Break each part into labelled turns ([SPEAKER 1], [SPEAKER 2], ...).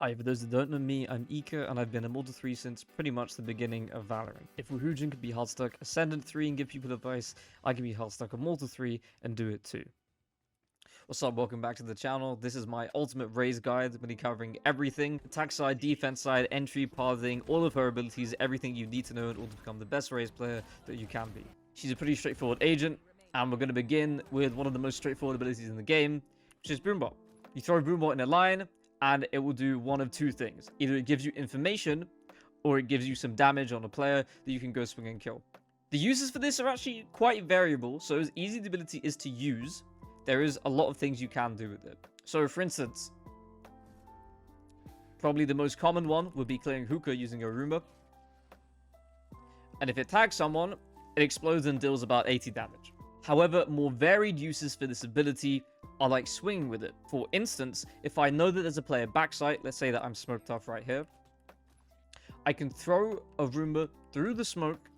[SPEAKER 1] Hi, for those that don't know me, I'm Ika, and I've been a Multi 3 since pretty much the beginning of Valorant. If Woohoojin could be hard stuck Ascendant 3 and give people advice, I can be hard stuck on Multi 3 and do it too. What's up, welcome back to the channel. This is my ultimate Raze guide. I'm going to be covering everything, attack side, defense side, entry, pathing, all of her abilities, everything you need to know in order to become the best Raze player that you can be. She's a pretty straightforward agent, and we're going to begin with one of the most straightforward abilities in the game, which is Boombot. You throw Boombot in a line, and it will do one of two things. Either it gives you information, or it gives you some damage on a player that you can go swing and kill. The uses for this are actually quite variable, so as easy the ability is to use, there is a lot of things you can do with it. So for instance, probably the most common one would be clearing hookah using a Roomba. And if it tags someone, it explodes and deals about 80 damage. However, more varied uses for this ability are like swinging with it. For instance, if I know that there's a player backside, let's say that I'm smoked off right here, I can throw a Roomba through the smoke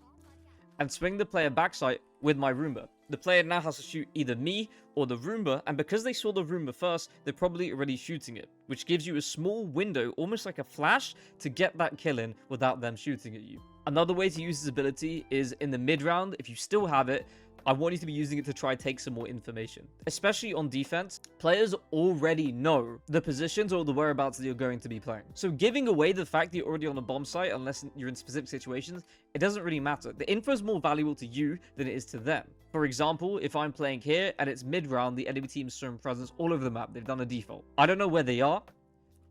[SPEAKER 1] and swing the player backside with my Roomba. The player now has to shoot either me or the Roomba, and because they saw the Roomba first, they're probably already shooting it, which gives you a small window, almost like a flash, to get that kill in without them shooting at you. Another way to use this ability is in the mid-round. If you still have it, I want you to be using it to try take some more information. Especially on defense, players already know the positions or the whereabouts that you're going to be playing. So giving away the fact that you're already on a bomb site, unless you're in specific situations, it doesn't really matter. The info is more valuable to you than it is to them. For example, if I'm playing here and it's mid-round, the enemy team's shown presence all over the map. They've done a default. I don't know where they are.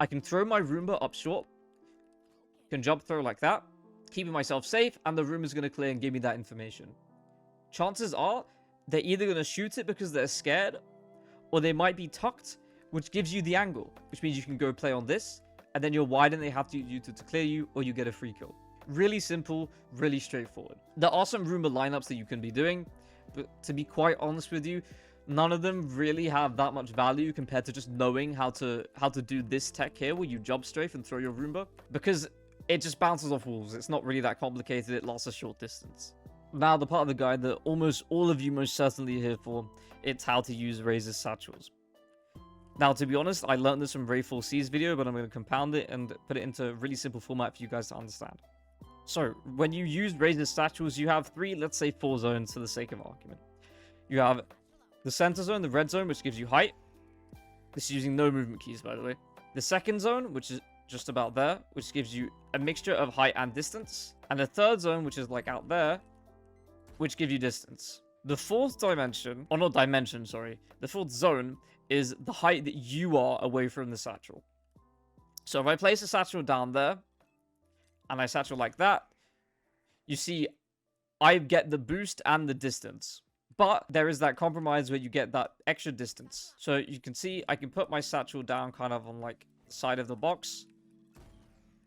[SPEAKER 1] I can throw my Roomba up short, can jump throw like that, keeping myself safe, and the Roomba's going to clear and give me that information. Chances are they're either going to shoot it because they're scared, or they might be tucked, which gives you the angle, which means you can go play on this, and then you're wide and they have to use it to clear you, or you get a free kill. Really simple, really straightforward. There are some Roomba lineups that you can be doing, but to be quite honest with you, none of them really have that much value compared to just knowing how to do this tech here, where you jump strafe and throw your Roomba, because it just bounces off walls. It's not really that complicated. It lasts a short distance. Now, the part of the guide that almost all of you most certainly are here for, it's how to use Raze's Satchels. Now, to be honest, I learned this from Ray 4C's video, but I'm going to compound it and put it into a really simple format for you guys to understand. So, when you use Raze's Satchels, you have three, let's say 4 zones for the sake of argument. You have the center zone, the red zone, which gives you height. This is using no movement keys, by the way. The second zone, which is just about there, which gives you a mixture of height and distance. And the third zone, which is like out there, which give you distance. The fourth dimension, or not dimension, sorry. The fourth zone is the height that you are away from the satchel. So if I place a satchel down there, and I satchel like that, you see I get the boost and the distance. But there is that compromise where you get that extra distance. So you can see I can put my satchel down kind of on like the side of the box.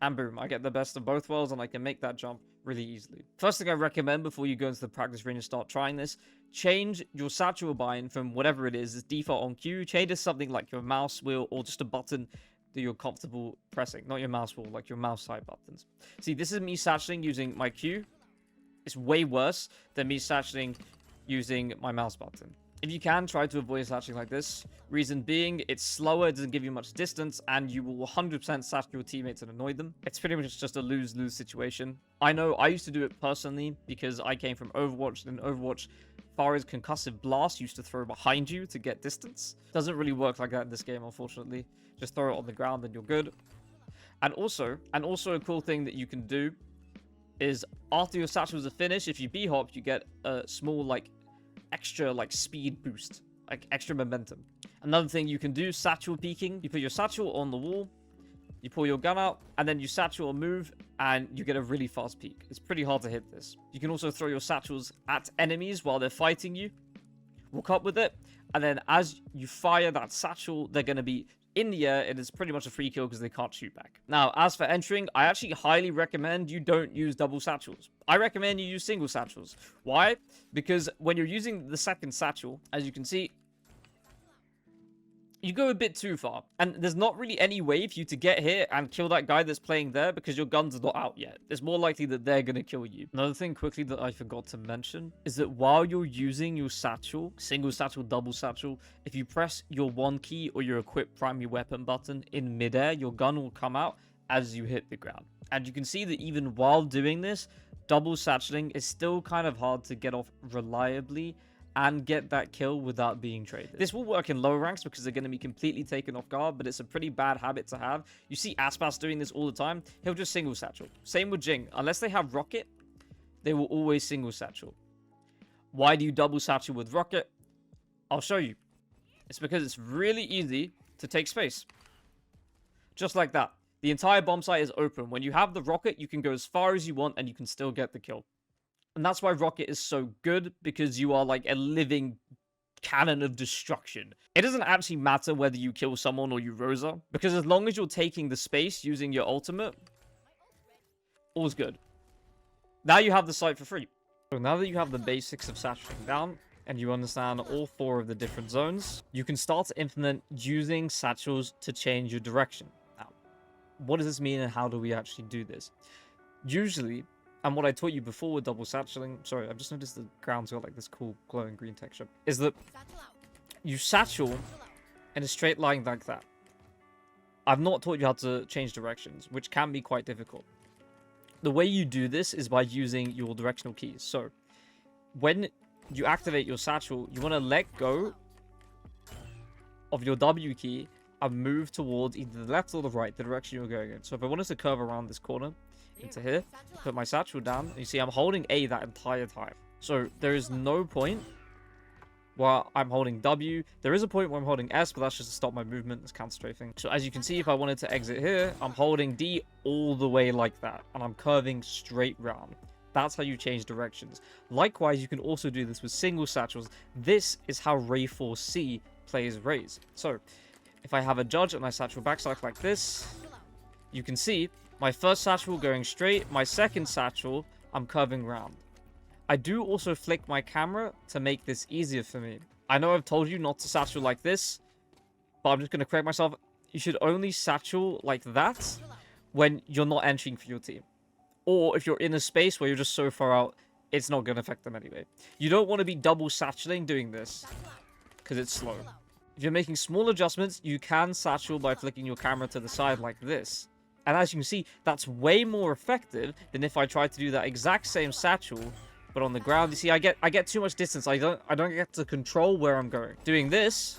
[SPEAKER 1] And boom, I get the best of both worlds and I can make that jump really easily. First thing I recommend before you go into the practice range and start trying this, change your satchel bind from whatever it is default on cue, change to something like your mouse wheel or just a button that you're comfortable pressing. Not your mouse wheel, like your mouse side buttons. See, this is me satcheling using my cue. It's way worse than me satcheling using my mouse button. If you can, try to avoid satcheling like this. Reason being, it's slower, it doesn't give you much distance, and you will 100% satchel your teammates and annoy them. It's pretty much just a lose-lose situation. I know I used to do it personally because I came from Overwatch, and Overwatch, Farah's concussive blast used to throw behind you to get distance. Doesn't really work like that in this game, unfortunately. Just throw it on the ground and you're good. And also a cool thing that you can do is after your satchels are finished, if you B-hop, you get a small, like, extra like speed boost, like extra momentum. Another thing you can do, satchel peeking. You put your satchel on the wall, you pull your gun out, and then you satchel a move, and you get a really fast peek. It's pretty hard to hit this. You can also throw your satchels at enemies while they're fighting you. Walk up with it, and then as you fire that satchel, they're going to be in the air, and it's pretty much a free kill because they can't shoot back. Now, as for entering, I actually highly recommend you don't use double satchels. I recommend you use single satchels. Why? Because when you're using the second satchel, as you can see, you go a bit too far. And there's not really any way for you to get here and kill that guy that's playing there because your gun's not out yet. It's more likely that they're going to kill you. Another thing quickly that I forgot to mention is that while you're using your satchel, single satchel, double satchel, if you press your 1 key or your equip primary weapon button in midair, your gun will come out as you hit the ground. And you can see that even while doing this, double satcheling is still kind of hard to get off reliably and get that kill without being traded. This will work in lower ranks because they're going to be completely taken off guard, but it's a pretty bad habit to have. You see Icebox doing this all the time. He'll just single satchel. Same with Jing. Unless they have rocket, they will always single satchel. Why do you double satchel with rocket? I'll show you. It's because it's really easy to take space. Just like that. The entire bomb site is open. When you have the rocket, you can go as far as you want and you can still get the kill. And that's why rocket is so good, because you are like a living cannon of destruction. It doesn't actually matter whether you kill someone or you Rosa, because as long as you're taking the space using your ultimate, all's good. Now you have the site for free. So now that you have the basics of satcheling down, and you understand all 4 of the different zones, you can start to implement using satchels to change your direction. Now, what does this mean and how do we actually do this? Usually, and what I taught you before with double satcheling, sorry, I've just noticed the ground's got like this cool glowing green texture, is that you satchel in a straight line like that. I've not taught you how to change directions, which can be quite difficult. The way you do this is by using your directional keys. So, when you activate your satchel, you want to let go of your W key and move towards either the left or the right, the direction you're going in. So if I wanted to curve around this corner into here, put my satchel down, and you see I'm holding A that entire time. So there is no point where I'm holding W. There is a point where I'm holding S, but that's just to stop my movement. It's counter-strafing. So as you can see, if I wanted to exit here, I'm holding D all the way like that, and I'm curving straight round. That's how you change directions. Likewise, you can also do this with single satchels. This is how Ray 4C plays Raze. So if I have a judge and I satchel backside like this, you can see my first satchel going straight, my second satchel, I'm curving round. I do also flick my camera to make this easier for me. I know I've told you not to satchel like this, but I'm just going to correct myself. You should only satchel like that when you're not entering for your team. Or if you're in a space where you're just so far out, it's not going to affect them anyway. You don't want to be double satcheling doing this, because it's slow. If you're making small adjustments, you can satchel by flicking your camera to the side like this. And as you can see, that's way more effective than if I tried to do that exact same satchel, but on the ground. You see, I get too much distance. I don't get to control where I'm going. Doing this,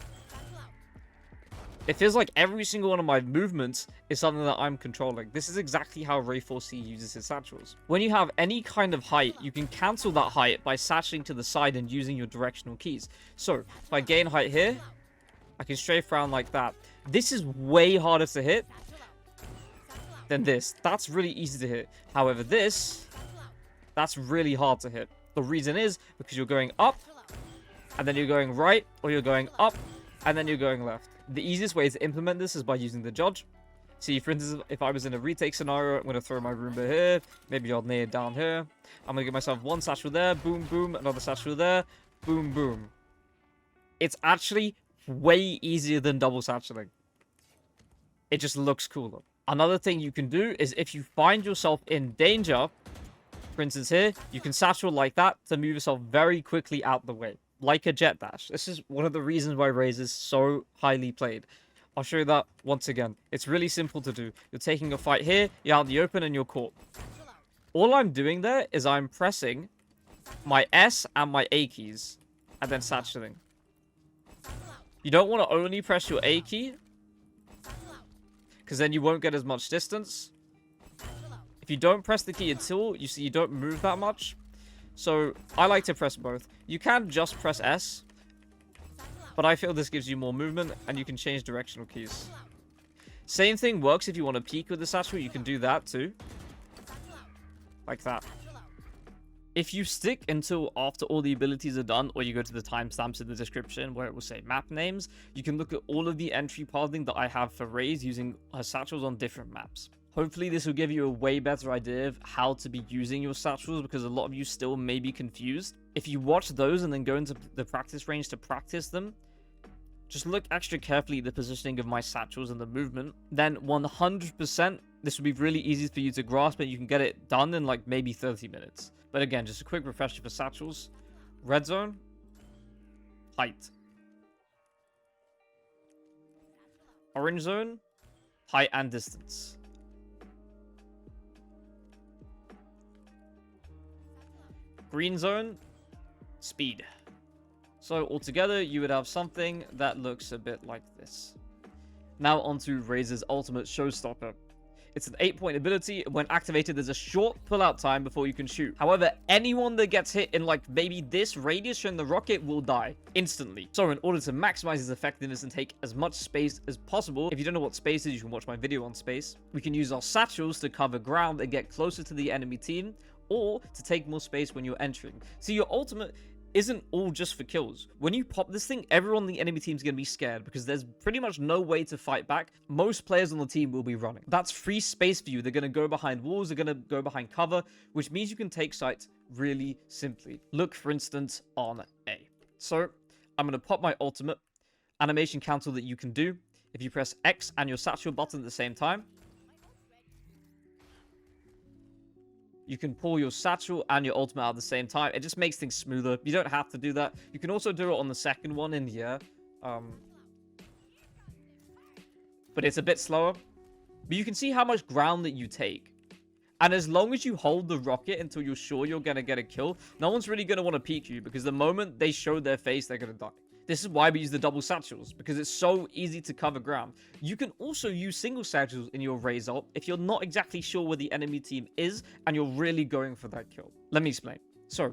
[SPEAKER 1] it feels like every single one of my movements is something that I'm controlling. This is exactly how Ray 4C uses his satchels. When you have any kind of height, you can cancel that height by satcheling to the side and using your directional keys. So, if I gain height here, I can strafe around like that. This is way harder to hit than this. That's really easy to hit. However, that's really hard to hit. The reason is because you're going up, and then you're going right, or you're going up, and then you're going left. The easiest way to implement this is by using the judge. See, for instance, if I was in a retake scenario, I'm going to throw my Roomba here. Maybe I'll Nade down here. I'm going to give myself one satchel there. Boom, boom. Another satchel there. Boom, boom. It's actually way easier than double satcheling. It just looks cooler. Another thing you can do is if you find yourself in danger, for instance here, you can satchel like that to move yourself very quickly out the way. Like a jet dash. This is one of the reasons why Raze is so highly played. I'll show you that once again. It's really simple to do. You're taking a fight here, you're out in the open, and you're caught. All I'm doing there is I'm pressing my S and my A keys, and then satcheling. You don't want to only press your A key, because then you won't get as much distance. If you don't press the key at all, you see you don't move that much. So I like to press both. You can just press S, but I feel this gives you more movement, and you can change directional keys. Same thing works if you want to peek with the satchel. You can do that too. Like that. If you stick until after all the abilities are done, or you go to the timestamps in the description where it will say map names, you can look at all of the entry pathing that I have for Raze using her satchels on different maps. Hopefully this will give you a way better idea of how to be using your satchels, because a lot of you still may be confused. If you watch those and then go into the practice range to practice them, just look extra carefully at the positioning of my satchels and the movement. Then 100%, this would be really easy for you to grasp, and you can get it done in like maybe 30 minutes. But again, just a quick refresher for satchels. Red zone, height. Orange zone, height and distance. Green zone, speed. So altogether, you would have something that looks a bit like this. Now onto Raze's ultimate Showstopper. It's an 8-point ability. When activated, there's a short pull-out time before you can shoot. However, anyone that gets hit in like maybe this radius from the rocket will die instantly. So in order to maximize its effectiveness and take as much space as possible, if you don't know what space is, you can watch my video on space. We can use our satchels to cover ground and get closer to the enemy team, or to take more space when you're entering. So your ultimate isn't all just for kills. When you pop this thing, everyone on the enemy team is going to be scared because there's pretty much no way to fight back. Most players on the team will be running. That's free space for you. They're going to go behind walls. They're going to go behind cover, which means you can take sites really simply. Look, for instance, on A. So I'm going to pop my ultimate. Animation cancel that you can do if you press X and your satchel button at the same time. You can pull your satchel and your ultimate out at the same time. It just makes things smoother. You don't have to do that. You can also do it on the second one in the air. But it's a bit slower. But you can see how much ground that you take. And as long as you hold the rocket until you're sure you're going to get a kill, no one's really going to want to peek you, because the moment they show their face, they're going to die. This is why we use the double satchels, because it's so easy to cover ground. You can also use single satchels in your Raze ult if you're not exactly sure where the enemy team is and you're really going for that kill. Let me explain. So,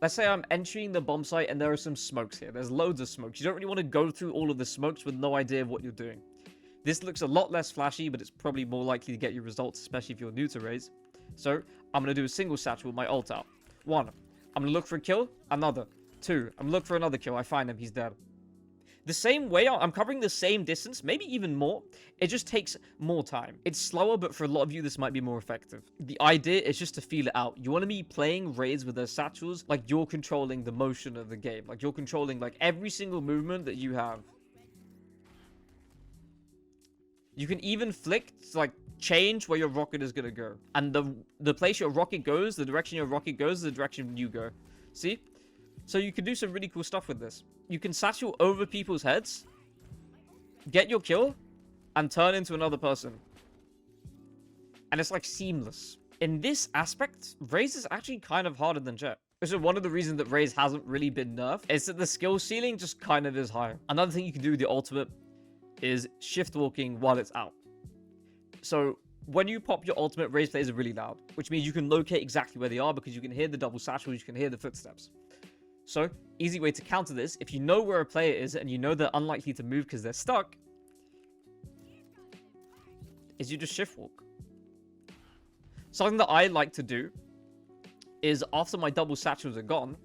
[SPEAKER 1] let's say I'm entering the bomb site and there are some smokes here. There's loads of smokes. You don't really want to go through all of the smokes with no idea of what you're doing. This looks a lot less flashy, but it's probably more likely to get you results, especially if you're new to Raze. So, I'm going to do a single satchel with my ult out. 1. I'm going to look for a kill. Another. 2. I'm looking for another kill. I find him. He's dead. The same way, I'm covering the same distance, maybe even more. It just takes more time. It's slower, but for a lot of you, this might be more effective. The idea is just to feel it out. You want to be playing Raze with those satchels like you're controlling the motion of the game. Like you're controlling like every single movement that you have. You can even flick to like change where your rocket is going to go. And the place your rocket goes, the direction your rocket goes, is the direction you go. See? So you can do some really cool stuff with this. You can satchel over people's heads, get your kill, and turn into another person. And it's like seamless. In this aspect, Raze is actually kind of harder than Jett. So one of the reasons that Raze hasn't really been nerfed is that the skill ceiling just kind of is higher. Another thing you can do with the ultimate is shift walking while it's out. So when you pop your ultimate, Raze players are really loud, which means you can locate exactly where they are because you can hear the double satchels, you can hear the footsteps. So, easy way to counter this, if you know where a player is and you know they're unlikely to move because they're stuck, is you just shift walk. Something that I like to do is after my double satchels are gone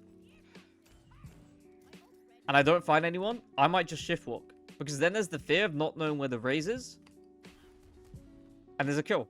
[SPEAKER 1] and I don't find anyone, I might just shift walk. Because then there's the fear of not knowing where the Raze is. And there's a kill.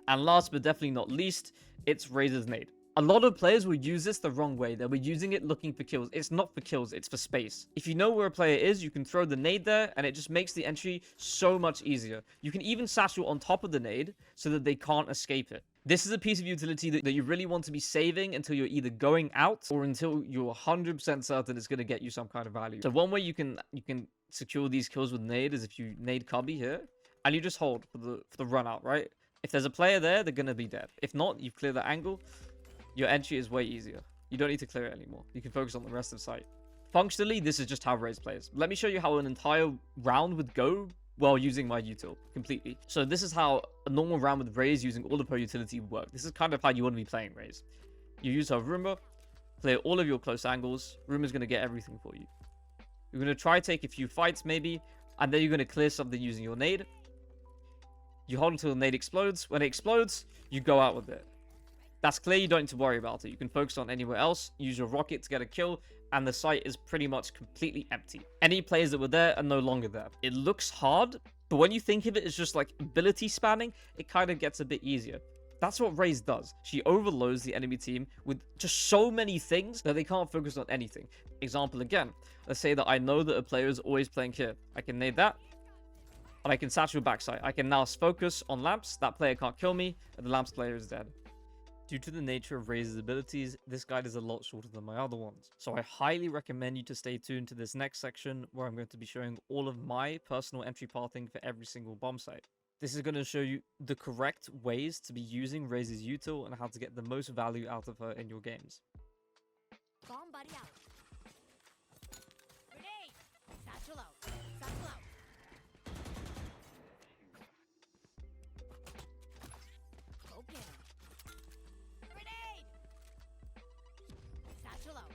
[SPEAKER 1] And last but definitely not least, it's Raze's Nade. A lot of players will use this the wrong way. They'll be using it looking for kills. It's not for kills, it's for space. If you know where a player is, you can throw the nade there, and it just makes the entry so much easier. You can even satchel on top of the nade so that they can't escape it. This is a piece of utility that you really want to be saving until you're either going out or until you're 100% certain it's going to get you some kind of value. So one way you can secure these kills with nade is if you nade cubby here, and you just hold for the run out, right? If there's a player there, they're going to be dead. If not, you clear the angle. Your entry is way easier. You don't need to clear it anymore. You can focus on the rest of the site. Functionally, this is just how Raze plays. Let me show you how an entire round would go while using my util completely. So this is how a normal round with Raze using all of her utility would work. This is kind of how you want to be playing Raze. You use her Roomba, clear all of your close angles. Roomba's going to get everything for you. You're going to try take a few fights maybe, and then you're going to clear something using your nade. You hold until the nade explodes. When it explodes, you go out with it. That's clear, you don't need to worry about it. You can focus on anywhere else, use your rocket to get a kill, and the site is pretty much completely empty. Any players that were there are no longer there. It looks hard, but when you think of it as just like ability spanning, it kind of gets a bit easier. That's what Raze does. She overloads the enemy team with just so many things that they can't focus on anything. Example again, let's say that I know that a player is always playing here. I can nade that, and I can satchel backside. I can now focus on lamps. That player can't kill me, and the lamps player is dead. Due to the nature of Raze's abilities, this guide is a lot shorter than my other ones. So I highly recommend you to stay tuned to this next section where I'm going to be showing all of my personal entry pathing for every single bomb site. This is going to show you the correct ways to be using Raze's util and how to get the most value out of her in your games.
[SPEAKER 2] Bomb buddy out. Grenade! Satchel out. Satchel out. Go get him. Grenade! Satchel out.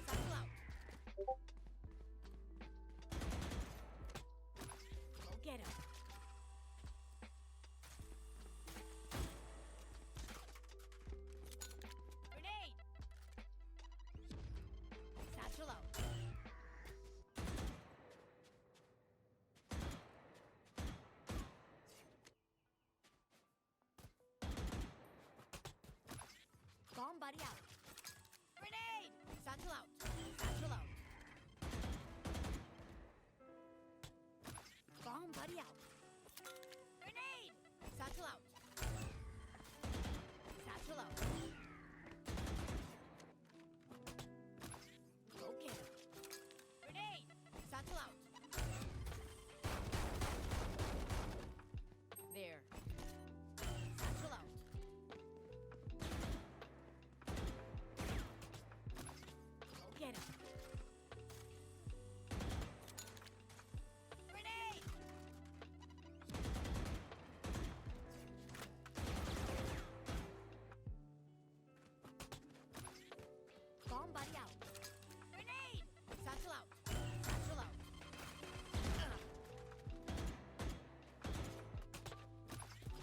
[SPEAKER 2] Satchel out. Go get him. Grenade! Satchel out. Bomb buddy out. Grenade! Satchel out. Satchel out. Bomb buddy out. Grenade! Satchel out. Satchel out. Go get him. Grenade! Satchel out. There. Satchel out. Go get him. Grenade! Bomb buddy out. Grenade! Satchel out. Satchel out.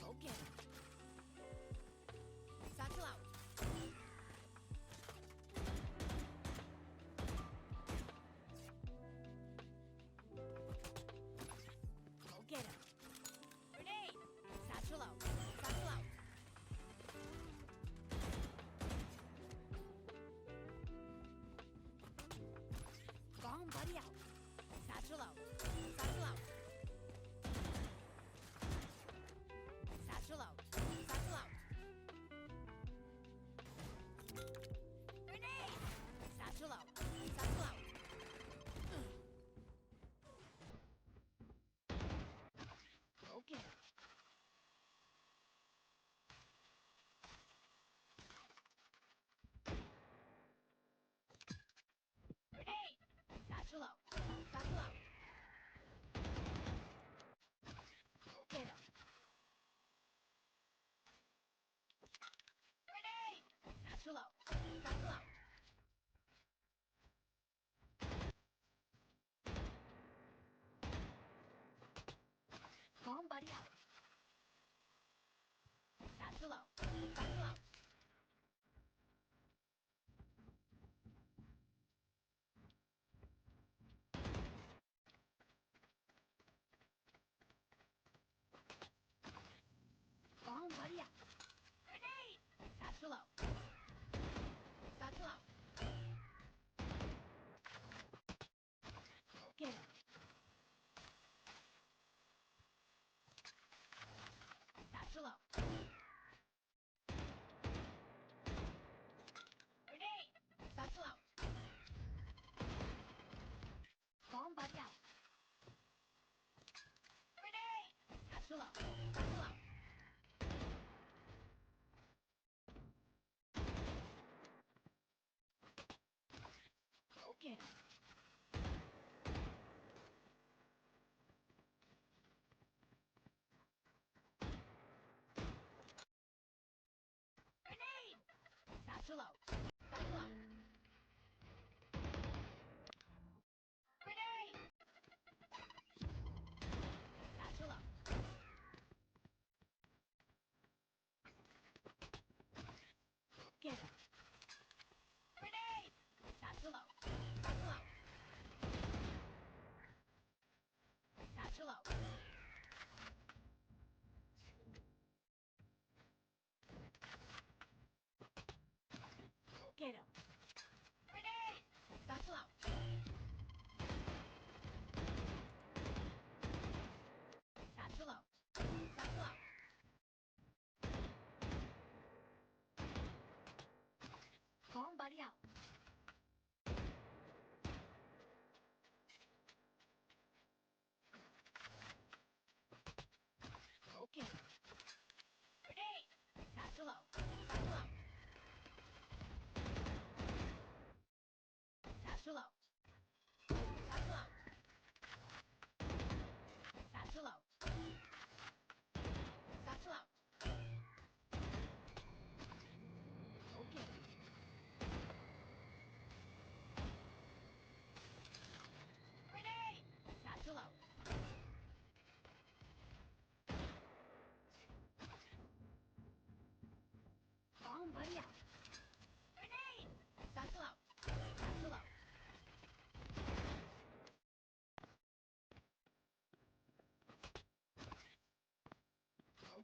[SPEAKER 2] Go get him. Satchel out. Go get him. Grenade! Satchel out. Satchel out. Bomb buddy out. Satchel out. Satchel out. Satchel out. Satchel out. Grenade! Satchel out. Satchel out. Go get him. Grenade! Satchel out. Satchel out. Go get him. Grenade! Satchel out. Satchel out. Bomb buddy out. Satchel out. Satchel out. Bomb buddy out. Grenade! Satchel out. Satchel out. Go get him. Satchel out. Grenade! Satchel out. Bomb buddy out. Grenade! Satchel out. Satchel out. Go get him. Grenade! Satchel out. Satchel out. Grenade! Satchel out. Get him. Grenade! Satchel out. Satchel out.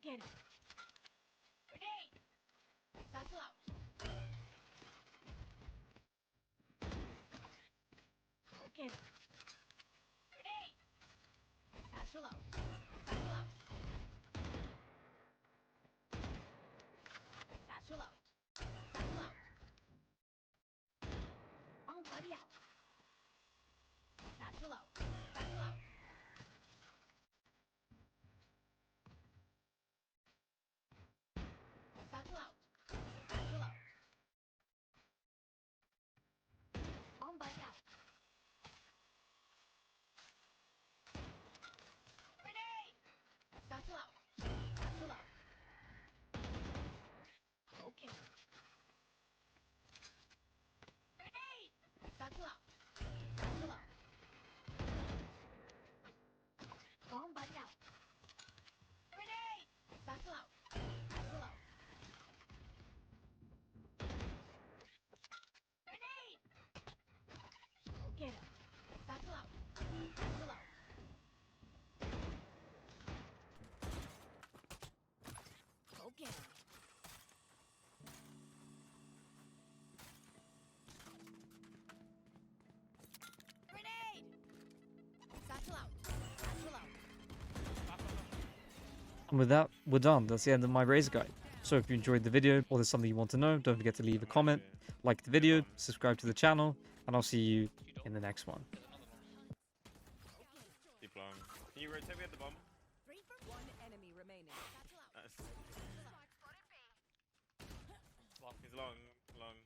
[SPEAKER 2] get it. Grenade! Satchel out. Get it. Grenade! Satchel out. Satchel out. Satchel out. Satchel out. Oh, buddy out. Satchel out. Satchel out. Satchel out. Satchel out. Oh, buddy out. Grenade! Satchel out. Satchel out. Okay. Grenade! Satchel out. Satchel out. Oh, buddy out. Grenade! Satchel out. Satchel out. Grenade! Get him. Satchel out. Satchel out. Go get him. Grenade! Satchel out. Satchel out.
[SPEAKER 1] And with that, we're done. That's the end of my Raze guide. So if you enjoyed the video or there's something you want to know, don't forget to leave a comment, like the video, subscribe to the channel, and I'll see you in the next one.
[SPEAKER 3] Deep long. Can you rotate me at the bomb?
[SPEAKER 2] 3 for 1 enemy remaining. Satchel out.
[SPEAKER 3] Nice.
[SPEAKER 2] Satchel out.
[SPEAKER 3] He's long, long.